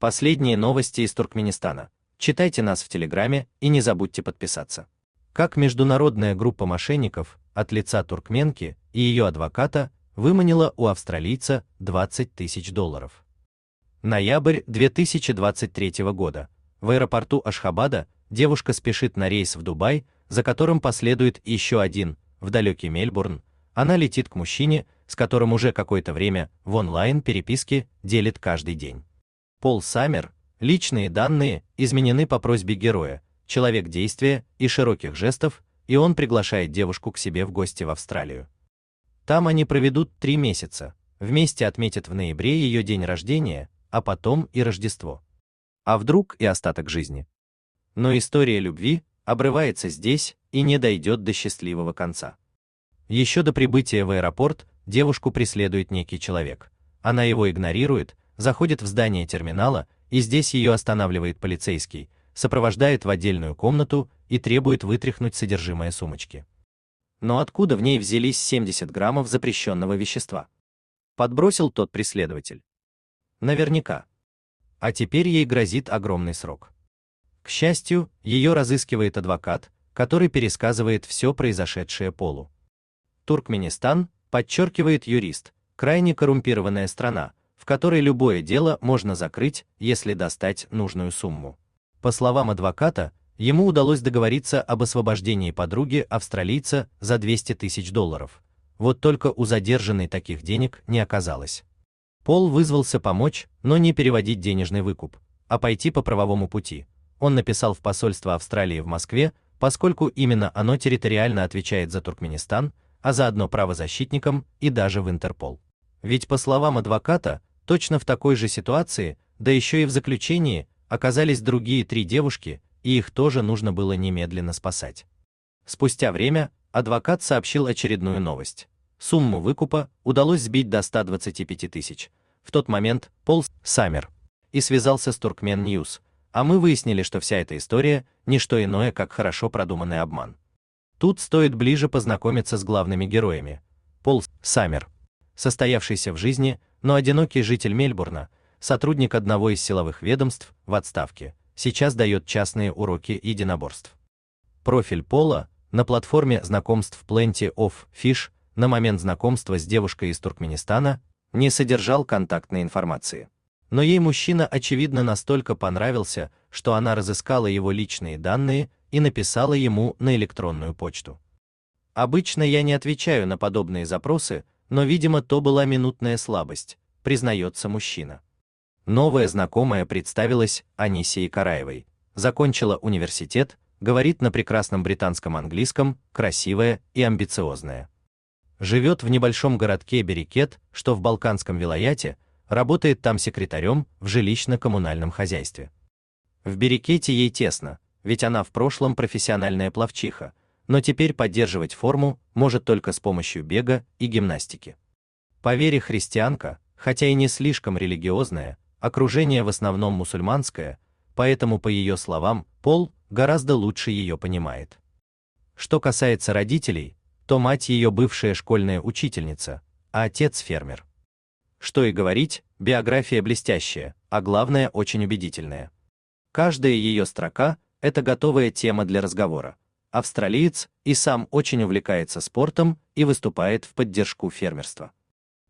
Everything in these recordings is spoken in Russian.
Последние новости из Туркменистана. Читайте нас в Телеграме и не забудьте подписаться. Как международная группа мошенников от лица туркменки и ее адвоката выманила у австралийца $20 тысяч. Ноябрь 2023 года. В аэропорту Ашхабада девушка спешит на рейс в Дубай, за которым последует еще один, в далекий Мельбурн. Она летит к мужчине, с которым уже какое-то время в онлайн-переписке делит каждый день. Пол Саммер. Личные данные изменены по просьбе героя, человек действия и широких жестов, и он приглашает девушку к себе в гости в Австралию. Там они проведут 3 месяца, вместе отметят в ноябре ее день рождения, а потом и Рождество. А вдруг и остаток жизни. Но история любви обрывается здесь и не дойдет до счастливого конца. Еще до прибытия в аэропорт девушку преследует некий человек. Она его игнорирует, заходит в здание терминала, и здесь ее останавливает полицейский, сопровождает в отдельную комнату и требует вытряхнуть содержимое сумочки. Но откуда в ней взялись 70 граммов запрещенного вещества? Подбросил тот преследователь. Наверняка. А теперь ей грозит огромный срок. К счастью, ее разыскивает адвокат, который пересказывает все произошедшее Полу. Туркменистан, подчеркивает юрист, крайне коррумпированная страна, в которой любое дело можно закрыть, если достать нужную сумму. По словам адвоката, ему удалось договориться об освобождении подруги австралийца за $200 тысяч. Вот только у задержанной таких денег не оказалось. Пол вызвался помочь, но не переводить денежный выкуп, а пойти по правовому пути. Он написал в посольство Австралии в Москве, поскольку именно оно территориально отвечает за Туркменистан, а заодно правозащитникам и даже в Интерпол. Ведь по словам адвоката, точно в такой же ситуации, да еще и в заключении, оказались другие 3 девушки, и их тоже нужно было немедленно спасать. Спустя время адвокат сообщил очередную новость. Сумму выкупа удалось сбить до 125 тысяч. В тот момент Пол Саммер и связался с Turkmen News, а мы выяснили, что вся эта история – не что иное, как хорошо продуманный обман. Тут стоит ближе познакомиться с главными героями. Пол Саммер, состоявшийся в жизни, но одинокий житель Мельбурна, сотрудник одного из силовых ведомств в отставке, сейчас дает частные уроки единоборств. Профиль Пола на платформе знакомств Plenty of Fish на момент знакомства с девушкой из Туркменистана не содержал контактной информации. Но ей мужчина, очевидно, настолько понравился, что она разыскала его личные данные и написала ему на электронную почту. Обычно я не отвечаю на подобные запросы, но, видимо, то была минутная слабость, признается мужчина. Новая знакомая представилась Анисией Караевой, закончила университет, говорит на прекрасном британском английском, красивая и амбициозная. Живет в небольшом городке Берекет, что в Балканском вилаяте, работает там секретарем в жилищно-коммунальном хозяйстве. В Берекете ей тесно, ведь она в прошлом профессиональная пловчиха, но теперь поддерживать форму может только с помощью бега и гимнастики. По вере христианка, хотя и не слишком религиозная, окружение в основном мусульманское, поэтому, по ее словам, Пол гораздо лучше ее понимает. Что касается родителей, то мать ее бывшая школьная учительница, а отец фермер. Что и говорить, биография блестящая, а главное очень убедительная. Каждая ее строка – это готовая тема для разговора. Австралиец и сам очень увлекается спортом и выступает в поддержку фермерства.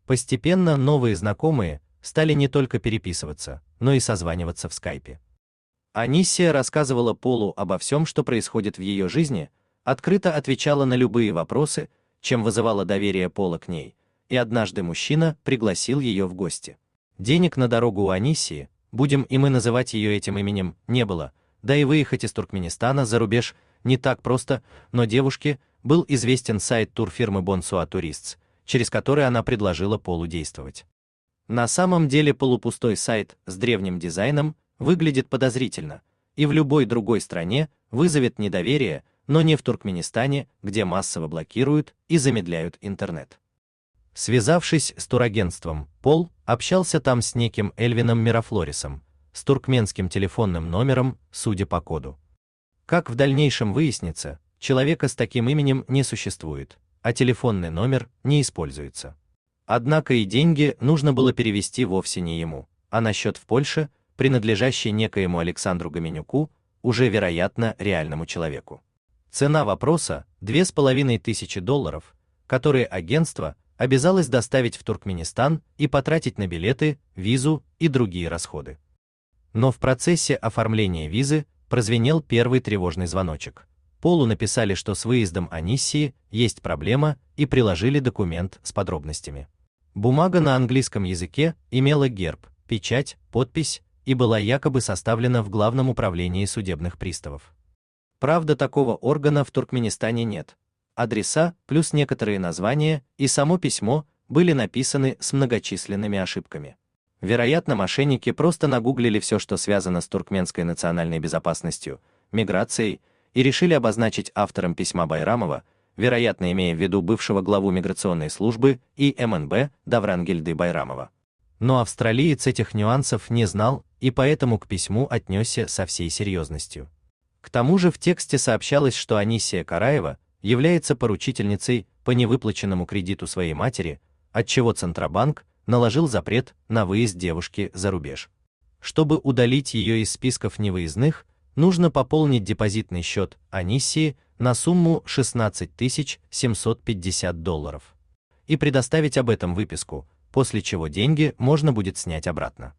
Постепенно новые знакомые стали не только переписываться, но и созваниваться в скайпе. Анисия рассказывала Полу обо всем, что происходит в ее жизни, открыто отвечала на любые вопросы, чем вызывала доверие Пола к ней, и однажды мужчина пригласил ее в гости. Денег на дорогу у Анисии, будем и мы называть ее этим именем, не было, да и выехать из Туркменистана за рубеж не так просто, но девушке был известен сайт турфирмы Bonsoir Tourists, через который она предложила Полу действовать. На самом деле полупустой сайт с древним дизайном выглядит подозрительно, и в любой другой стране вызовет недоверие, но не в Туркменистане, где массово блокируют и замедляют интернет. Связавшись с турагентством, Пол общался там с неким Эльвином Мирафлорисом, с туркменским телефонным номером, судя по коду. Как в дальнейшем выяснится, человека с таким именем не существует, а телефонный номер не используется. Однако и деньги нужно было перевести вовсе не ему, а на счет в Польше, принадлежащий некоему Александру Гоменюку, уже, вероятно, реальному человеку. Цена вопроса – $2500, которые агентство обязалось доставить в Туркменистан и потратить на билеты, визу и другие расходы. Но в процессе оформления визы прозвенел первый тревожный звоночек. Полу написали, что с выездом Аниссии есть проблема, и приложили документ с подробностями. Бумага на английском языке имела герб, печать, подпись и была якобы составлена в Главном управлении судебных приставов. Правда, такого органа в Туркменистане нет. Адреса, плюс некоторые названия и само письмо были написаны с многочисленными ошибками. Вероятно, мошенники просто нагуглили все, что связано с туркменской национальной безопасностью, миграцией, и решили обозначить автором письма Байрамова, вероятно, имея в виду бывшего главу миграционной службы и МНБ Даврангельды Байрамова. Но австралиец этих нюансов не знал и поэтому к письму отнесся со всей серьезностью. К тому же в тексте сообщалось, что Аниссия Караева является поручительницей по невыплаченному кредиту своей матери, отчего Центробанк наложил запрет на выезд девушки за рубеж. Чтобы удалить ее из списков невыездных, нужно пополнить депозитный счет Аниссии на сумму $16 750 и предоставить об этом выписку, после чего деньги можно будет снять обратно.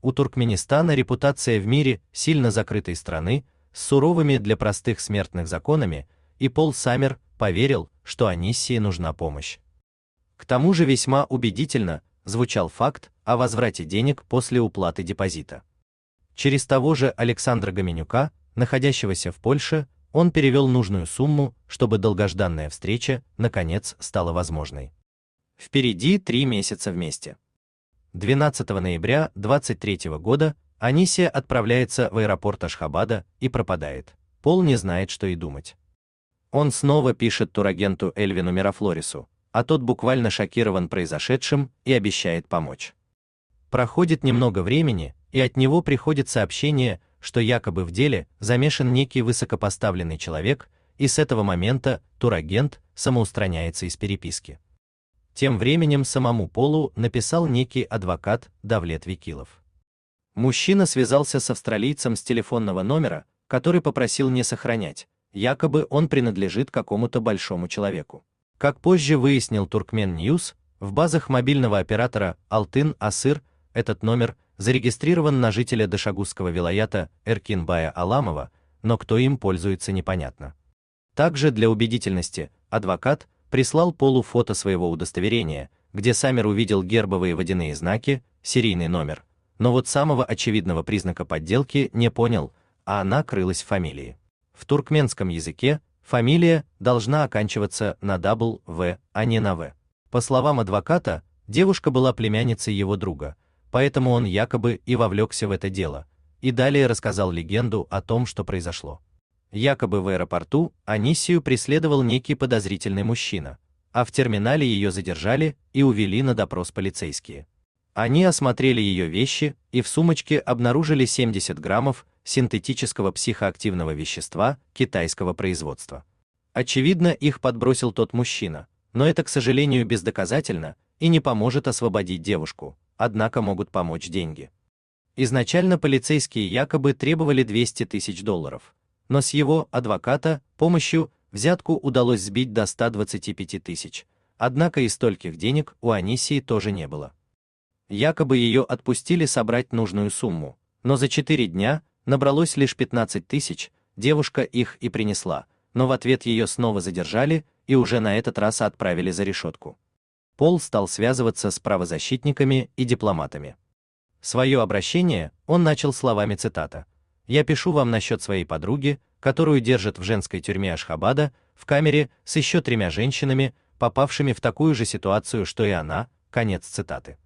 У Туркменистана репутация в мире сильно закрытой страны с суровыми для простых смертных законами, и Пол Саммер поверил, что Аниссии нужна помощь. К тому же весьма убедительно звучал факт о возврате денег после уплаты депозита. Через того же Александра Гоменюка, находящегося в Польше, он перевел нужную сумму, чтобы долгожданная встреча наконец стала возможной. Впереди 3 месяца вместе. 12 ноября 2023 года Аниссия отправляется в аэропорт Ашхабада и пропадает. Пол не знает, что и думать. Он снова пишет турагенту Эльвину Мирафлорису, а тот буквально шокирован произошедшим и обещает помочь. Проходит немного времени, и от него приходит сообщение, что якобы в деле замешан некий высокопоставленный человек, и с этого момента турагент самоустраняется из переписки. Тем временем самому Полу написал некий адвокат Давлет Викилов. Мужчина связался с австралийцем с телефонного номера, который попросил не сохранять, якобы он принадлежит какому-то большому человеку. Как позже выяснил Туркмен Ньюс, в базах мобильного оператора Алтын-Асыр этот номер зарегистрирован на жителя Дашагузского вилаята Эркинбая Аламова, но кто им пользуется, непонятно. Также для убедительности адвокат прислал Полу фото своего удостоверения, где Саммер увидел гербовые водяные знаки, серийный номер, но вот самого очевидного признака подделки не понял, а она крылась в фамилии. В туркменском языке фамилия должна оканчиваться на W, а не на В. По словам адвоката, девушка была племянницей его друга, поэтому он якобы и вовлекся в это дело, и далее рассказал легенду о том, что произошло. Якобы в аэропорту Аниссию преследовал некий подозрительный мужчина, а в терминале ее задержали и увели на допрос полицейские. Они осмотрели ее вещи и в сумочке обнаружили 70 граммов синтетического психоактивного вещества китайского производства. Очевидно, их подбросил тот мужчина, но это, к сожалению, бездоказательно и не поможет освободить девушку, однако могут помочь деньги. Изначально полицейские якобы требовали $200 000, но с его адвоката помощью взятку удалось сбить до 125 000, однако и стольких денег у Аниссии тоже не было. Якобы ее отпустили собрать нужную сумму, но за 4 дня набралось лишь 15 000, девушка их и принесла, но в ответ ее снова задержали и уже на этот раз отправили за решетку. Пол стал связываться с правозащитниками и дипломатами. Свое обращение он начал словами цитата: «Я пишу вам насчет своей подруги, которую держат в женской тюрьме Ашхабада, в камере с еще 3 женщинами, попавшими в такую же ситуацию, что и она». Конец цитаты.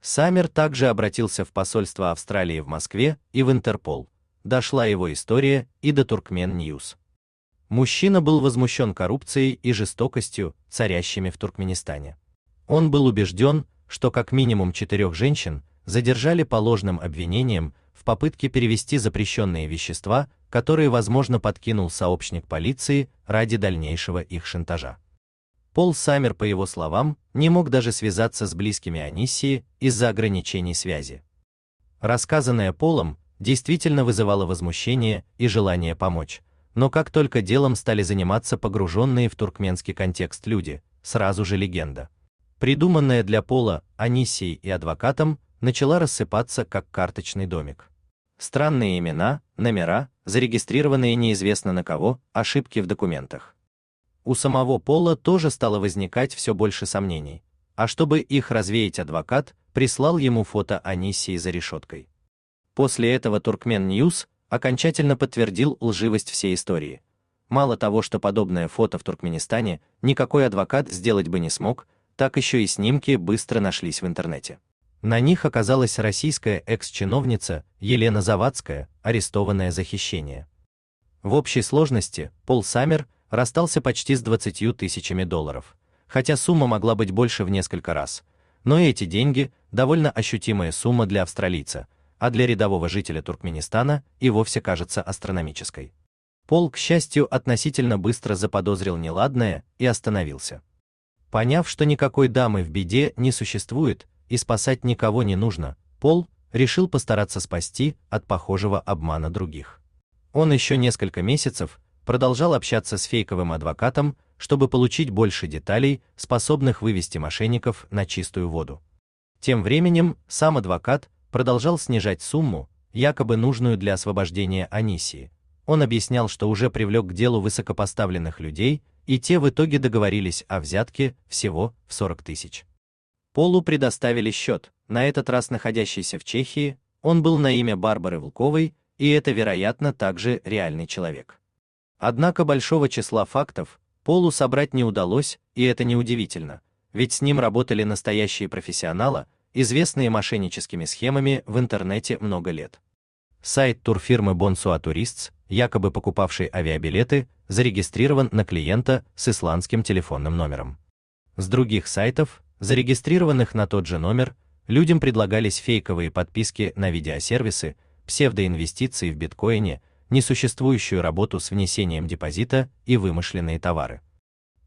Саммер также обратился в посольство Австралии в Москве и в Интерпол. Дошла его история и до Туркмен Ньюс. Мужчина был возмущен коррупцией и жестокостью, царящими в Туркменистане. Он был убежден, что как минимум 4 женщин задержали по ложным обвинениям в попытке перевести запрещенные вещества, которые, возможно, подкинул сообщник полиции ради дальнейшего их шантажа. Пол Саммер, по его словам, не мог даже связаться с близкими Аниссии из-за ограничений связи. Рассказанное Полом действительно вызывало возмущение и желание помочь. Но как только делом стали заниматься погруженные в туркменский контекст люди, сразу же легенда, придуманная для Пола Аниссией и адвокатом, начала рассыпаться как карточный домик. Странные имена, номера, зарегистрированные неизвестно на кого, ошибки в документах. У самого Пола тоже стало возникать все больше сомнений, а чтобы их развеять, адвокат прислал ему фото Аниссии за решеткой. После этого Turkmen News окончательно подтвердил лживость всей истории. Мало того, что подобное фото в Туркменистане никакой адвокат сделать бы не смог, так еще и снимки быстро нашлись в интернете. На них оказалась российская экс-чиновница Елена Завадская, арестованная за хищение. В общей сложности Пол Саммер расстался почти с 20 тысячами долларов, хотя сумма могла быть больше в несколько раз. Но эти деньги – довольно ощутимая сумма для австралийца, а для рядового жителя Туркменистана и вовсе кажется астрономической. Пол, к счастью, относительно быстро заподозрил неладное и остановился. Поняв, что никакой дамы в беде не существует и спасать никого не нужно, Пол решил постараться спасти от похожего обмана других. Он еще несколько месяцев продолжал общаться с фейковым адвокатом, чтобы получить больше деталей, способных вывести мошенников на чистую воду. Тем временем сам адвокат продолжал снижать сумму, якобы нужную для освобождения Аниссии. Он объяснял, что уже привлек к делу высокопоставленных людей, и те в итоге договорились о взятке всего в 40 тысяч. Полу предоставили счет, на этот раз находящийся в Чехии, он был на имя Барбары Волковой, и это, вероятно, также реальный человек. Однако большого числа фактов Полу собрать не удалось, и это неудивительно, ведь с ним работали настоящие профессионалы, известные мошенническими схемами в интернете много лет. Сайт турфирмы Bonsoa Tourists, якобы покупавший авиабилеты, зарегистрирован на клиента с исландским телефонным номером. С других сайтов, зарегистрированных на тот же номер, людям предлагались фейковые подписки на видеосервисы, псевдоинвестиции в биткоине, несуществующую работу с внесением депозита и вымышленные товары.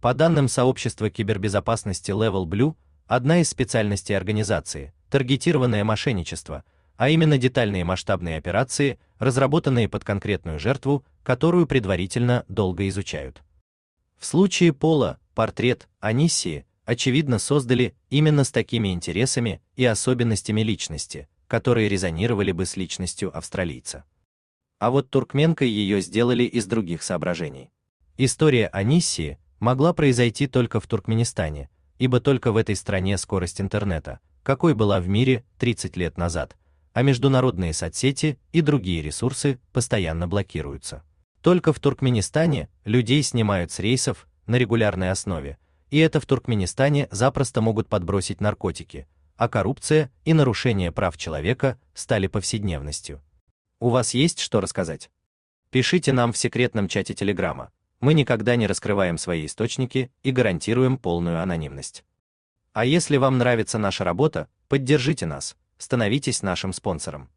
По данным сообщества кибербезопасности Level Blue, одна из специальностей организации – таргетированное мошенничество, а именно детальные масштабные операции, разработанные под конкретную жертву, которую предварительно долго изучают. В случае Пола портрет Аниссии, очевидно, создали именно с такими интересами и особенностями личности, которые резонировали бы с личностью австралийца. А вот туркменкой ее сделали из других соображений. История Аниссии могла произойти только в Туркменистане, ибо только в этой стране скорость интернета, какой была в мире 30 лет назад, а международные соцсети и другие ресурсы постоянно блокируются. Только в Туркменистане людей снимают с рейсов на регулярной основе, и это в Туркменистане запросто могут подбросить наркотики, а коррупция и нарушение прав человека стали повседневностью. У вас есть что рассказать? Пишите нам в секретном чате Телеграма. Мы никогда не раскрываем свои источники и гарантируем полную анонимность. А если вам нравится наша работа, поддержите нас, становитесь нашим спонсором.